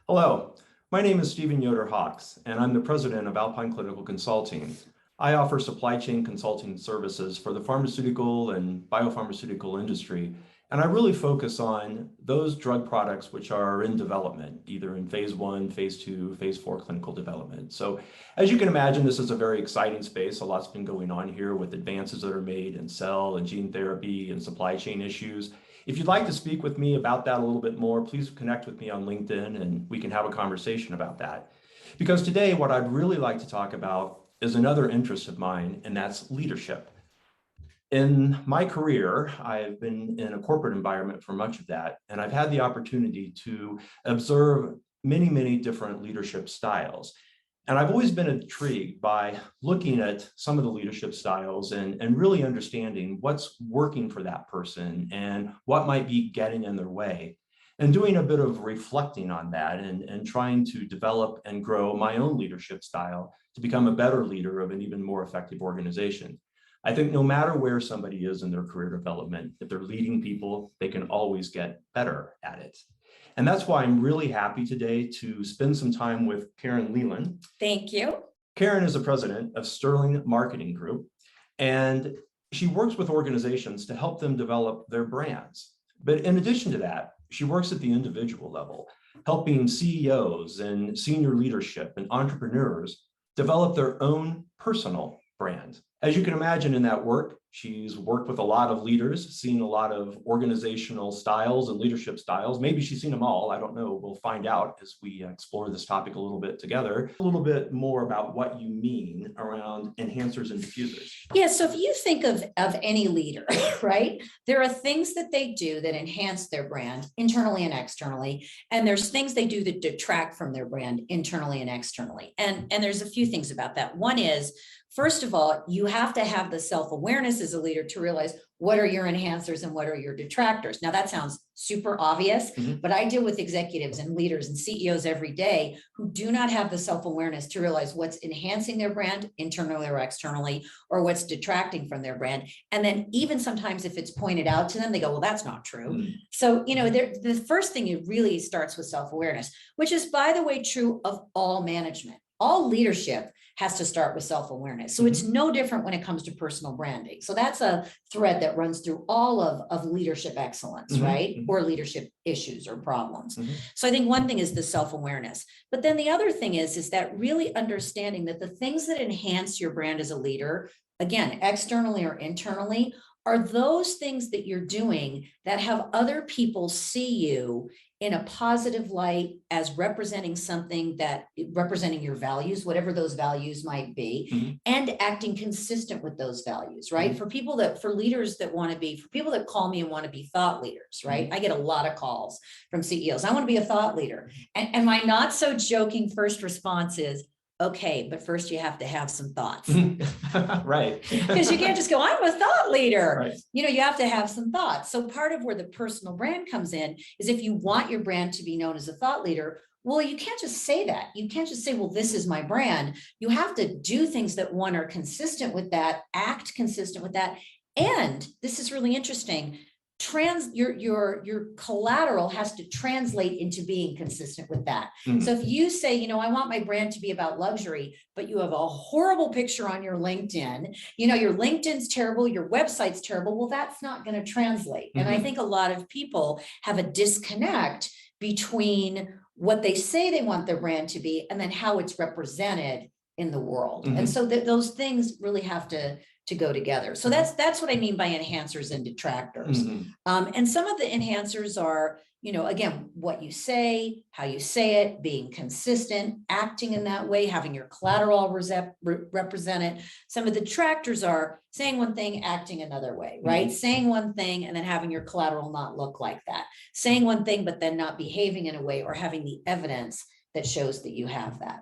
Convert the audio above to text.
Hello, my name is Stephen Yoder-Hawks, and I'm the president of Alpine Clinical Consulting. I offer supply chain consulting services for the pharmaceutical and biopharmaceutical industry, and I really focus on those drug products which are in development, either in phase 1, phase 2, phase 4 clinical development. So as you can imagine, this is a very exciting space. A lot's been going on here with advances that are made in cell and gene therapy and supply chain issues. If you'd like to speak with me about that a little bit more, please connect with me on LinkedIn and we can have a conversation about that. Because today, what I'd really like to talk about is another interest of mine, and that's leadership. In my career, I've been in a corporate environment for much of that, and I've had the opportunity to observe many, many different leadership styles. And I've always been intrigued by looking at some of the leadership styles and really understanding what's working for that person and what might be getting in their way. And doing a bit of reflecting on that and trying to develop and grow my own leadership style to become a better leader of an even more effective organization. I think no matter where somebody is in their career development, if they're leading people, they can always get better at it. And that's why I'm really happy today to spend some time with Karen Leland. Thank you. Karen is the president of Sterling Marketing Group, and she works with organizations to help them develop their brands. But in addition to that, she works at the individual level, helping CEOs and senior leadership and entrepreneurs develop their own personal brand. As you can imagine in that work, she's worked with a lot of leaders, seen a lot of organizational styles and leadership styles. Maybe she's seen them all. I don't know. We'll find out as we explore this topic a little bit together. A little bit more about what you mean around enhancers and diffusers. Yeah, so if you think of any leader, right, there are things that they do that enhance their brand internally and externally, and there's things they do that detract from their brand internally and externally. And there's a few things about that. One is, first of all, you have to have the self-awareness as a leader to realize what are your enhancers and what are your detractors. Now that sounds super obvious, but I deal with executives and leaders and CEOs every day who do not have the self-awareness to realize what's enhancing their brand internally or externally, or what's detracting from their brand. And then even sometimes if it's pointed out to them, they go, well, that's not true. So, the first thing it really starts with self-awareness, which is, by the way, true of all management. All leadership has to start with self-awareness. So it's no different when it comes to personal branding. So that's a thread that runs through all of leadership excellence, right? Or leadership issues or problems. So I think one thing is the self-awareness. But then the other thing is that really understanding that the things that enhance your brand as a leader, again, externally or internally, are those things that you're doing that have other people see you in a positive light as representing something representing your values, whatever those values might be, and acting consistent with those values, right? For people for leaders that want to be, for people that call me and want to be thought leaders, right? I get a lot of calls from CEOs. I want to be a thought leader. And my not so joking first response is, okay, but first you have to have some thoughts. Right. Because you can't just go, I'm a thought leader. Right. You have to have some thoughts. So part of where the personal brand comes in is if you want your brand to be known as a thought leader, well, you can't just say that. You can't just say, well, this is my brand. You have to do things that, one, are consistent with that, act consistent with that. And this is really interesting. Your collateral has to translate into being consistent with that. So if you say, I want my brand to be about luxury, but you have a horrible picture on your LinkedIn, your LinkedIn's terrible, your website's terrible, well, that's not going to translate. And I think a lot of people have a disconnect between what they say they want their brand to be and then how it's represented in the world. And so those things really have to go together. So that's what I mean by enhancers and detractors. And some of the enhancers are, again, what you say, how you say it, being consistent, acting in that way, having your collateral represented. Some of the detractors are saying one thing, acting another way, right? Saying one thing and then having your collateral not look like that. Saying one thing, but then not behaving in a way or having the evidence that shows that you have that.